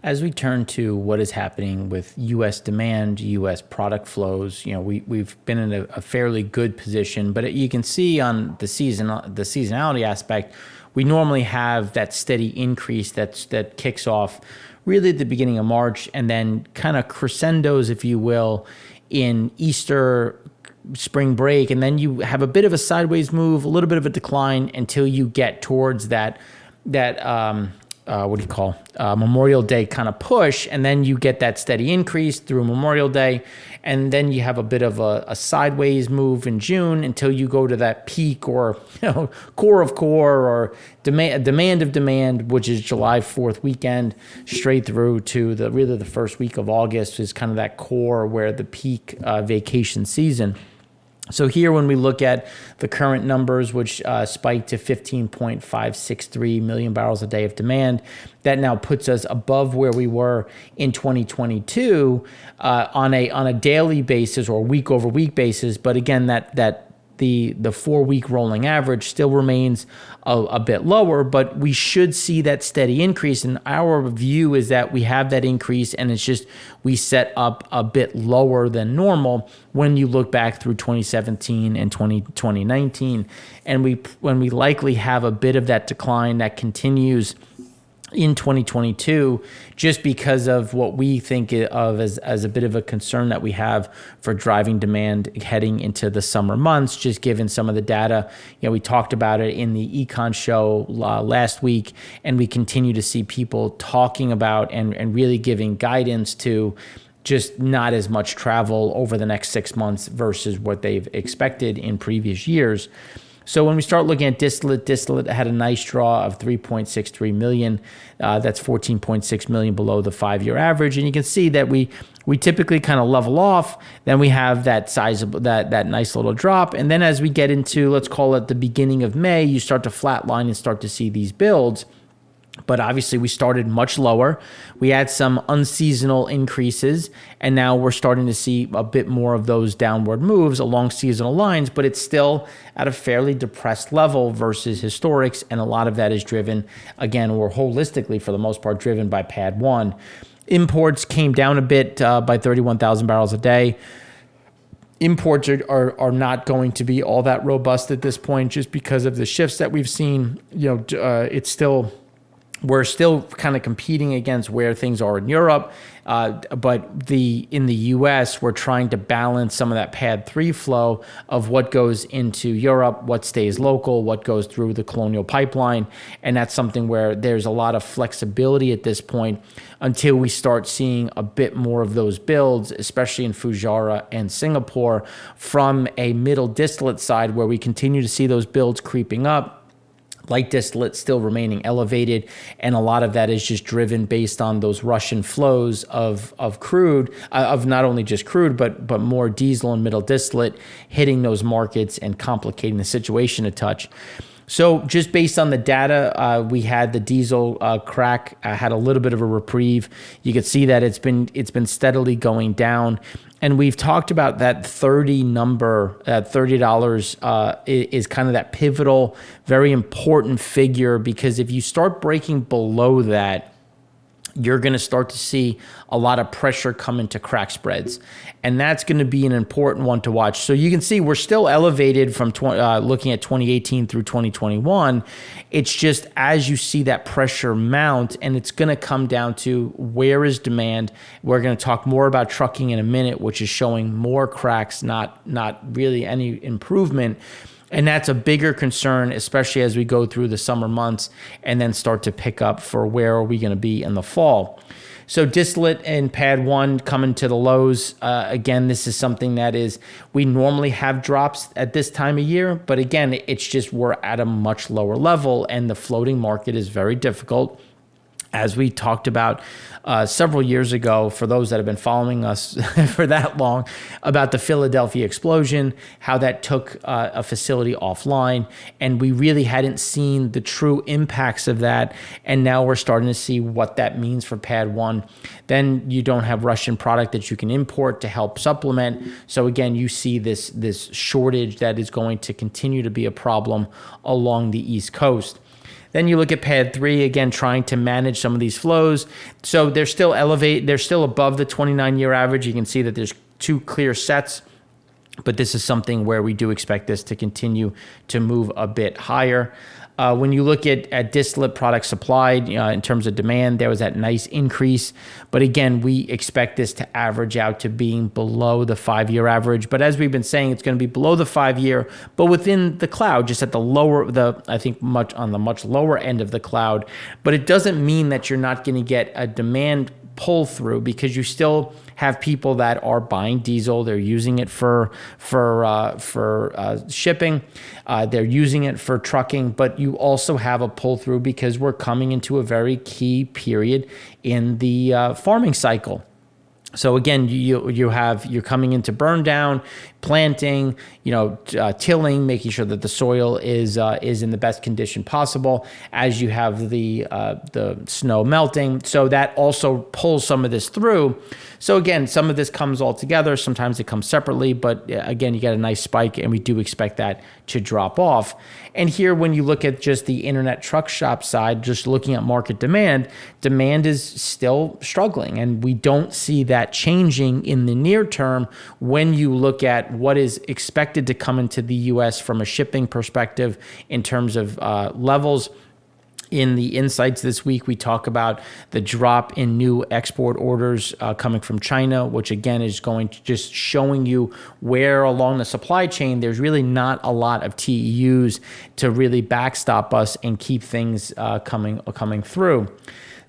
as we turn to what is happening with U.S. demand, U.S. product flows, we've been in a fairly good position, but you can see on the seasonality aspect, we normally have that steady increase that kicks off really at the beginning of March and then kind of crescendos, if you will, in Easter, spring break, and then you have a bit of a sideways move, a little bit of a decline until you get towards that Memorial Day kind of push, and then you get that steady increase through Memorial Day, and then you have a bit of a sideways move in June until you go to that peak or core of core or demand of demand, which is July 4th weekend straight through to the first week of August is kind of that core where the peak vacation season. So here, when we look at the current numbers, which spiked to 15.563 million barrels a day of demand, that now puts us above where we were in 2022 on a daily basis or week over week basis. But again, the 4-week rolling average still remains a bit lower, but we should see that steady increase. And our view is that we have that increase, and it's just we set up a bit lower than normal when you look back through 2017 and 2019. And when we likely have a bit of that decline that continues in 2022, just because of what we think of as a bit of a concern that we have for driving demand heading into the summer months, just given some of the data. We talked about it in the Econ show last week, and we continue to see people talking about and really giving guidance to just not as much travel over the next 6 months versus what they've expected in previous years. So when we start looking at distillate had a nice draw of 3.63 million. That's 14.6 million below the 5-year average. And you can see that we typically kind of level off. Then we have that sizable, that nice little drop. And then as we get into, let's call it the beginning of May, you start to flatline and start to see these builds. But obviously we started much lower. We had some unseasonal increases, and now we're starting to see a bit more of those downward moves along seasonal lines, but it's still at a fairly depressed level versus historics, and a lot of that is driven, again, or holistically for the most part, driven by Pad 1. Imports came down a bit by 31,000 barrels a day. Imports are not going to be all that robust at this point just because of the shifts that we've seen. We're still kind of competing against where things are in Europe, but in the U.S., we're trying to balance some of that Pad 3 flow of what goes into Europe, what stays local, what goes through the Colonial Pipeline, and that's something where there's a lot of flexibility at this point until we start seeing a bit more of those builds, especially in Fujairah and Singapore, from a middle distillate side where we continue to see those builds creeping up. Light distillate still remaining elevated, and a lot of that is just driven based on those Russian flows of crude, of not only just crude, but more diesel and middle distillate hitting those markets and complicating the situation a touch. So just based on the data, we had the diesel crack had a little bit of a reprieve. You could see that it's been steadily going down. And we've talked about that 30 number, $30 is kind of that pivotal, very important figure, because if you start breaking below that, you're going to start to see a lot of pressure come into crack spreads. And that's going to be an important one to watch. So you can see we're still elevated from looking at 2018 through 2021. It's just as you see that pressure mount, and it's going to come down to where is demand. We're going to talk more about trucking in a minute, which is showing more cracks, not really any improvement. And that's a bigger concern, especially as we go through the summer months and then start to pick up for where are we going to be in the fall. So distillate and Pad 1 coming to the lows. Again, this is something that we normally have drops at this time of year, but again, it's just we're at a much lower level, and the floating market is very difficult. As we talked about several years ago, for those that have been following us for that long, about the Philadelphia explosion, how that took a facility offline, and we really hadn't seen the true impacts of that, and now we're starting to see what that means for Pad 1. Then you don't have Russian product that you can import to help supplement, so again, you see this shortage that is going to continue to be a problem along the East Coast. Then you look at pad 3, again, trying to manage some of these flows. So they're still they're still above the 29-year average. You can see that there's 2 clear sets, but this is something where we do expect this to continue to move a bit higher. When you look at distillate product supplied, in terms of demand, there was that nice increase. But again, we expect this to average out to being below the 5-year average. But as we've been saying, it's going to be below the 5-year, but within the cloud, just at the lower, I think on the much lower end of the cloud. But it doesn't mean that you're not going to get a demand pull through, because you still have people that are buying diesel. They're using it for shipping. They're using it for trucking, but you also have a pull through because we're coming into a very key period in the farming cycle. So again, you're coming into burn down, planting, tilling, making sure that the soil is in the best condition possible as you have the snow melting. So that also pulls some of this through. So again, some of this comes all together. Sometimes it comes separately, but again, you get a nice spike, and we do expect that to drop off. And here, when you look at just the internet truck shop side, just looking at market demand is still struggling, and we don't see that changing in the near term when you look at what is expected to come into the U.S. from a shipping perspective in terms of levels. In the insights this week, we talk about the drop in new export orders coming from China, which again is going to just showing you where along the supply chain there's really not a lot of TEUs to really backstop us and keep things coming through.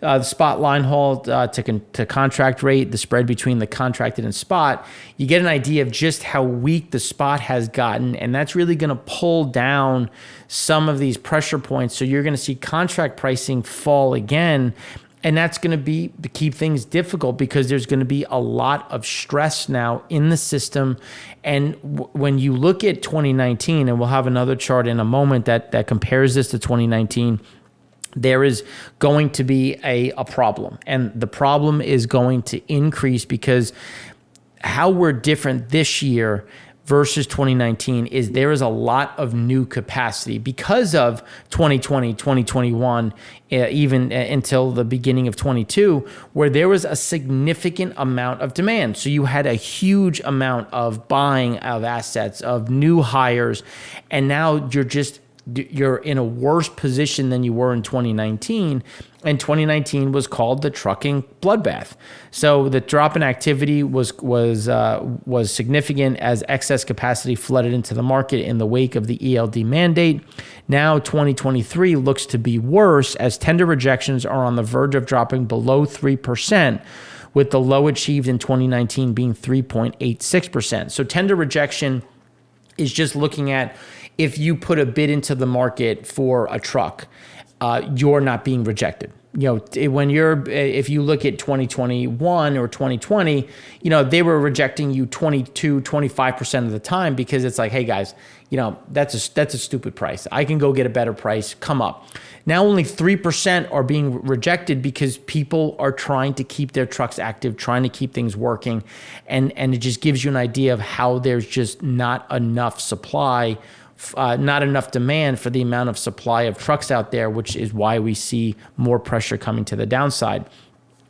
The spot line haul to contract rate, the spread between the contracted and spot, you get an idea of just how weak the spot has gotten, and that's really going to pull down some of these pressure points. So you're going to see contract pricing fall again, and that's going to keep things difficult because there's going to be a lot of stress now in the system. And when you look at 2019, and we'll have another chart in a moment that compares this to 2019, there is going to be a problem. And the problem is going to increase because how we're different this year versus 2019 is there is a lot of new capacity because of 2020, 2021, even until the beginning of 22, where there was a significant amount of demand. So you had a huge amount of buying of assets, of new hires, and now you're in a worse position than you were in 2019, and 2019 was called the trucking bloodbath. So the drop in activity was significant as excess capacity flooded into the market in the wake of the ELD mandate. Now 2023 looks to be worse as tender rejections are on the verge of dropping below 3%, with the low achieved in 2019 being 3.86%. So tender rejection is just looking at if you put a bid into the market for a truck, you're not being rejected. If you look at 2021 or 2020, they were rejecting you 22, 25% of the time because it's like, hey guys, that's a stupid price. I can go get a better price. Come up. Now only 3% are being rejected because people are trying to keep their trucks active, trying to keep things working. And it just gives you an idea of how there's just not enough supply, not enough demand for the amount of supply of trucks out there, which is why we see more pressure coming to the downside.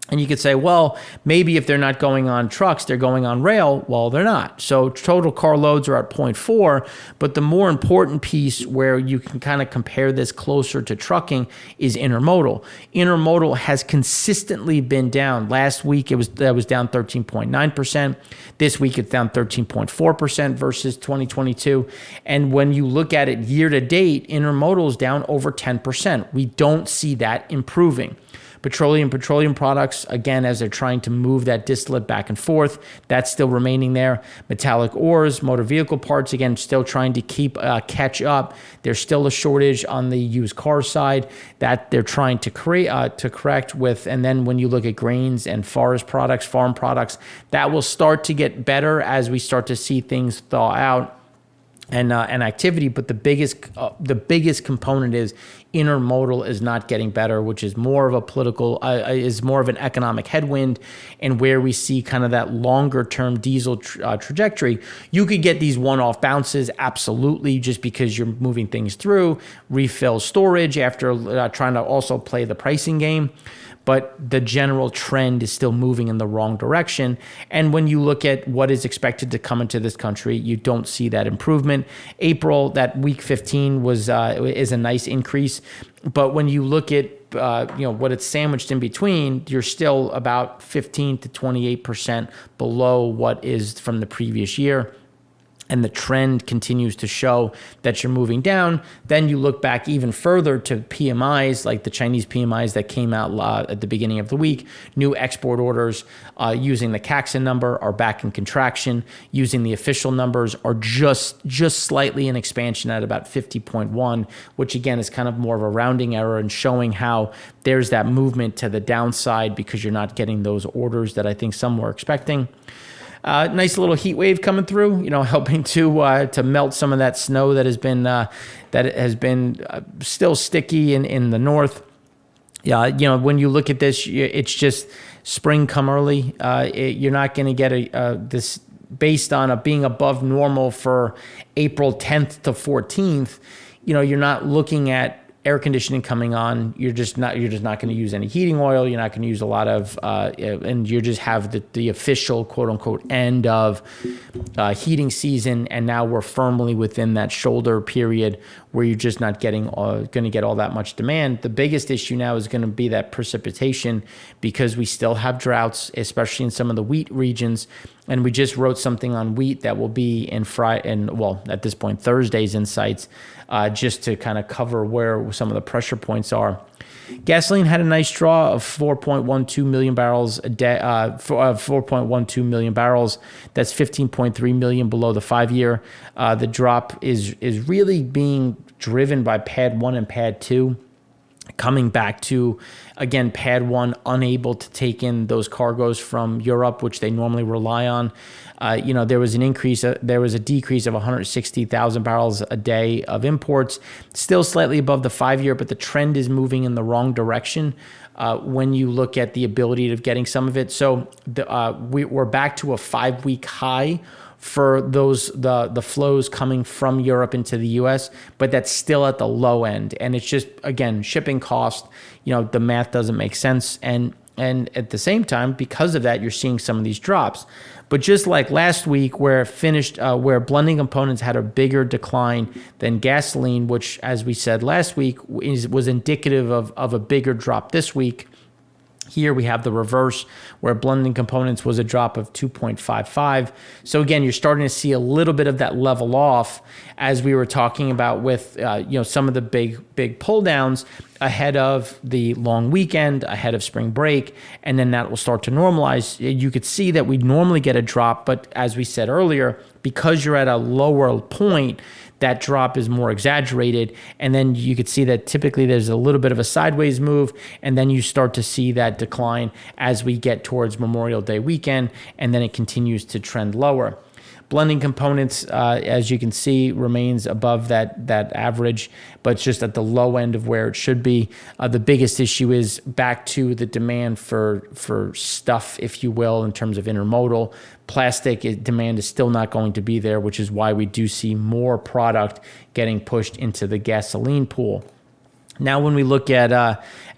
And you could say, well, maybe if they're not going on trucks, they're going on rail. Well, they're not. So total car loads are at 0.4. But the more important piece where you can kind of compare this closer to trucking is intermodal. Intermodal has consistently been down. Last week, it was down 13.9%. This week, it's down 13.4% versus 2022. And when you look at it year to date, intermodal is down over 10%. We don't see that improving. Petroleum products, again, as they're trying to move that distillate back and forth, that's still remaining there. Metallic ores, motor vehicle parts, again, still trying to catch up. There's still a shortage on the used car side that they're trying to correct with. And then when you look at grains and forest products, farm products, that will start to get better as we start to see things thaw out. and activity, but the biggest component is intermodal is not getting better, which is more of a political, is more of an economic headwind, and where we see kind of that longer term diesel trajectory. You could get these one-off bounces, absolutely, just because you're moving things through, refill storage after trying to also play the pricing game. But the general trend is still moving in the wrong direction. And when you look at what is expected to come into this country, you don't see that improvement. April, that week 15 is a nice increase. But when you look at what it's sandwiched in between, you're still about 15 to 28% below what is from the previous year. And the trend continues to show that you're moving down. Then you look back even further to PMIs, like the Chinese PMIs that came out at the beginning of the week. New export orders using the Caxton number are back in contraction. Using the official numbers are just slightly in expansion at about 50.1, which again is kind of more of a rounding error and showing how there's that movement to the downside because you're not getting those orders that I think some were expecting. Nice little heat wave coming through, helping to melt some of that snow that has been still sticky in the north. Yeah, when you look at this, it's just spring come early. You're not going to get this based on being above normal for April 10th to 14th. You're not looking at air conditioning coming on. You're just not going to use any heating oil. You're not going to use a lot of, and you just have the official quote unquote end of heating season. And now we're firmly within that shoulder period where you're just not going to get all that much demand. The biggest issue now is going to be that precipitation because we still have droughts, especially in some of the wheat regions. And we just wrote something on wheat that will be at this point, Thursday's insights, just to kind of cover where some of the pressure points are. Gasoline had a nice draw of 4.12 million barrels a day, 4.12 million barrels. That's 15.3 million below the 5-year. The drop is really being driven by Pad 1 and Pad 2. Coming back to, again, Pad 1 unable to take in those cargoes from Europe, which they normally rely on. There was a decrease of 160,000 barrels a day of imports, still slightly above the 5-year, but the trend is moving in the wrong direction when you look at the ability of getting some of it. So we're back to a 5-week high for the flows coming from Europe into the U.S., but that's still at the low end. And it's just, again, shipping cost, the math doesn't make sense. And at the same time, because of that, you're seeing some of these drops. But just like last week where blending components had a bigger decline than gasoline, which, as we said last week, was indicative of a bigger drop this week. Here we have the reverse where blending components was a drop of 2.55. So again, you're starting to see a little bit of that level off as we were talking about with some of the big pull downs ahead of the long weekend, ahead of spring break, and then that will start to normalize. You could see that we normally get a drop, but as we said earlier, because you're at a lower point, that drop is more exaggerated. And then you could see that typically there's a little bit of a sideways move, and then you start to see that decline as we get towards Memorial Day weekend, and then it continues to trend lower. Blending components, as you can see, remains above that average, but it's just at the low end of where it should be. The biggest issue is back to the demand for stuff, if you will, in terms of intermodal. Plastic demand is still not going to be there, which is why we do see more product getting pushed into the gasoline pool. Now, when we look at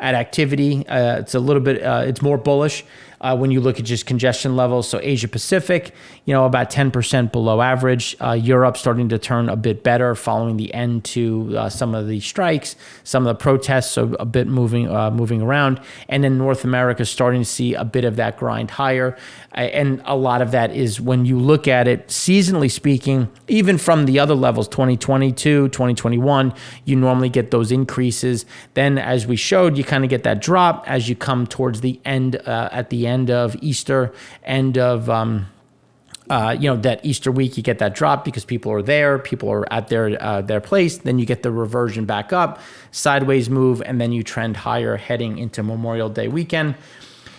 activity, it's a little bit, it's more bullish when you look at just congestion levels. So Asia Pacific, about 10% below average. Europe starting to turn a bit better following the end to some of the strikes, some of the protests, so a bit moving around. And then North America starting to see a bit of that grind higher. And a lot of that is when you look at it, seasonally speaking, even from the other levels, 2022, 2021, you normally get those increases. Then, as we showed, you kind of get that drop as you come towards the end, at the end of Easter, end of that Easter week, you get that drop because people are there, people are at their place. Then you get the reversion back up, sideways move, and then you trend higher heading into Memorial Day weekend.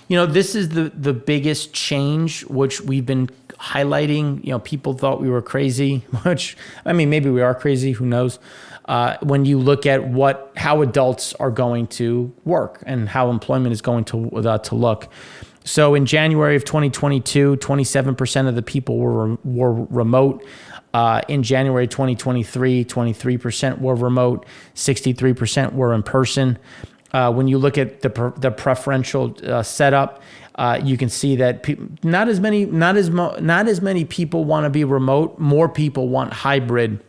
This is the biggest change, which we've been highlighting, people thought we were crazy, which, I mean, maybe we are crazy, who knows? When you look at how adults are going to work and how employment is going to look. So in January of 2022, 27% of the people were remote. In January 2023, 23% were remote, 63% were in person. When you look at the preferential setup, you can see that not as many people want to be remote. More people want hybrid.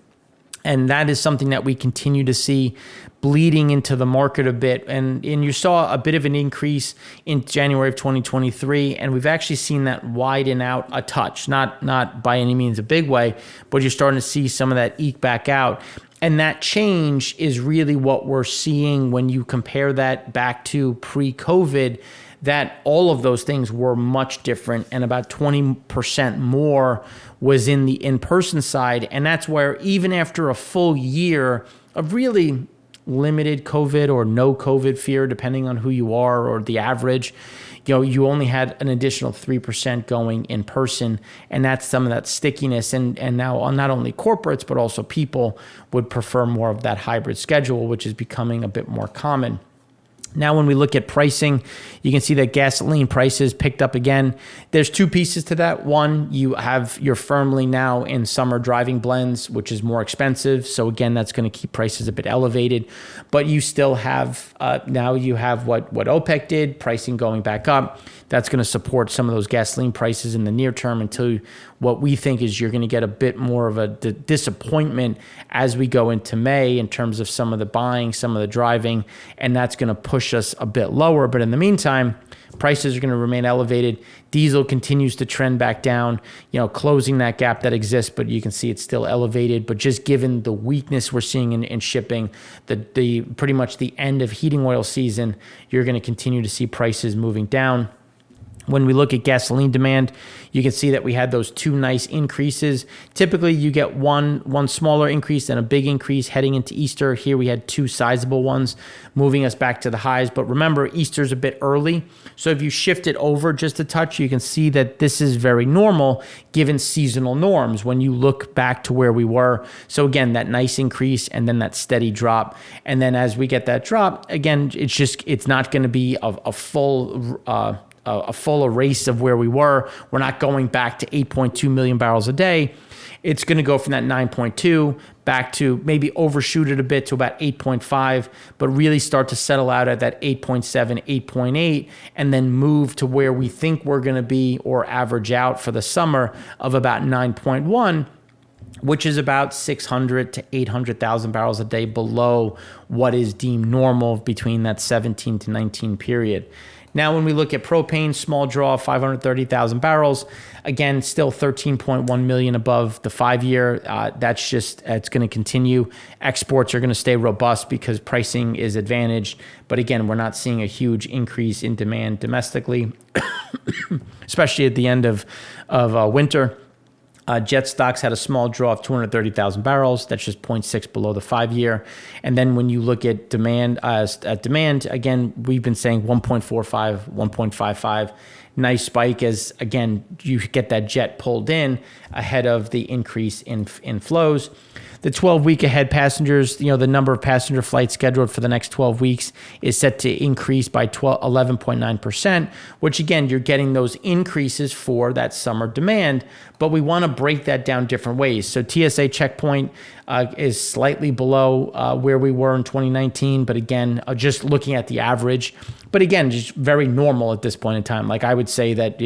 And that is something that we continue to see bleeding into the market a bit. And you saw a bit of an increase in January of 2023, and we've actually seen that widen out a touch, not by any means a big way, but you're starting to see some of that eke back out. And that change is really what we're seeing when you compare that back to pre-COVID, that all of those things were much different, and about 20% more was in the in-person side. And that's where even after a full year of really limited COVID or no COVID fear, depending on who you are or the average, you only had an additional 3% going in person. And that's some of that stickiness. And now not only corporates, but also people would prefer more of that hybrid schedule, which is becoming a bit more common. Now, when we look at pricing, you can see that gasoline prices picked up again. There's two pieces to that. One, you're firmly now in summer driving blends, which is more expensive. So again, that's going to keep prices a bit elevated. But you still have, now you have what OPEC did, pricing going back up. That's going to support some of those gasoline prices in the near term until what we think is you're going to get a bit more of a disappointment as we go into May in terms of some of the buying, some of the driving, and that's going to push us a bit lower. But in the meantime, prices are going to remain elevated. Diesel continues to trend back down, closing that gap that exists, but you can see it's still elevated. But just given the weakness we're seeing in shipping, the pretty much the end of heating oil season, you're going to continue to see prices moving down. When we look at gasoline demand, you can see that we had those two nice increases. Typically, you get one smaller increase and a big increase heading into Easter. Here we had two sizable ones moving us back to the highs. But remember, Easter's a bit early. So if you shift it over just a touch, you can see that this is very normal given seasonal norms when you look back to where we were. So again, that nice increase and then that steady drop. And then as we get that drop, again, it's not going to be a full erase of where we were. We're not going back to 8.2 million barrels a day. It's going to go from that 9.2 back to maybe overshoot it a bit to about 8.5, but really start to settle out at that 8.7, 8.8, and then move to where we think we're going to be or average out for the summer of about 9.1, which is about 600 to 800,000 barrels a day below what is deemed normal between that 17 to 19 period. Now, when we look at propane, small draw, 530,000 barrels, again, still 13.1 million above the 5-year. It's going to continue. Exports are going to stay robust because pricing is advantaged. But again, we're not seeing a huge increase in demand domestically, especially at the end of winter. Jet stocks had a small draw of 230,000 barrels. That's just 0.6 below the 5-year. And then when you look at demand, again, we've been saying 1.45, 1.55. Nice spike as, again, you get that jet pulled in ahead of the increase in flows. The 12-week ahead passengers, the number of passenger flights scheduled for the next 12 weeks is set to increase by 11.9%, which again, you're getting those increases for that summer demand, but we want to break that down different ways. So TSA checkpoint is slightly below where we were in 2019, but again, just looking at the average, but again, just very normal at this point in time. Like I would say that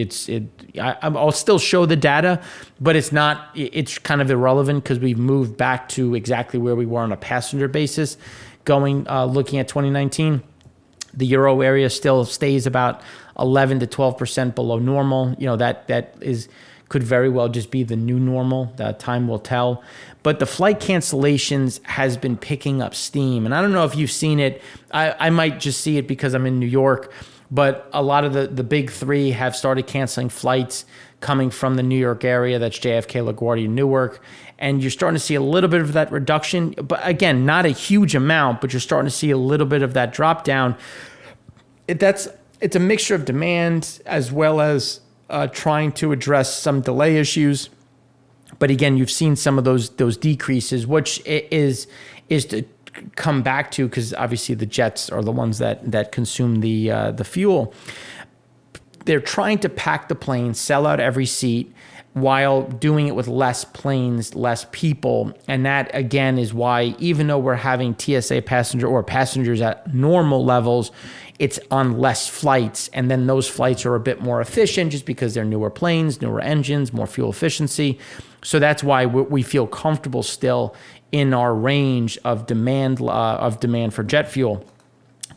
I'll still show the data, but it's kind of irrelevant because we've moved back to exactly where we were on a passenger basis looking at 2019. The Euro area still stays about 11 to 12% below normal. That could very well just be the new normal. Time will tell. But the flight cancellations has been picking up steam. And I don't know if you've seen it. I might just see it because I'm in New York. But a lot of the big three have started canceling flights coming from the New York area. That's JFK, LaGuardia, Newark. And you're starting to see a little bit of that reduction. But again, not a huge amount, but you're starting to see a little bit of that drop down. It's a mixture of demand as well as trying to address some delay issues. But again, you've seen some of those decreases, which is to come back to, because obviously the jets are the ones that consume the fuel. They're trying to pack the plane, sell out every seat, while doing it with less planes, less people. And that, again, is why, even though we're having TSA passengers at normal levels, it's on less flights. And then those flights are a bit more efficient just because they're newer planes, newer engines, more fuel efficiency. So that's why we feel comfortable still in our range of demand for jet fuel.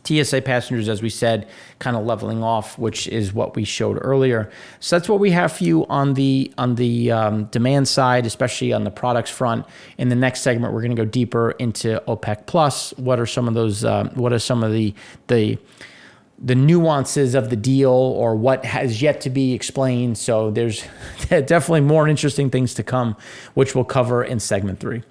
TSA passengers, as we said, kind of leveling off, which is what we showed earlier. So that's what we have for you on the demand side, especially on the products front. In the next segment, we're going to go deeper into OPEC Plus. What are some of those? What are some of the nuances of the deal, or what has yet to be explained? So there's definitely more interesting things to come, which we'll cover in segment 3.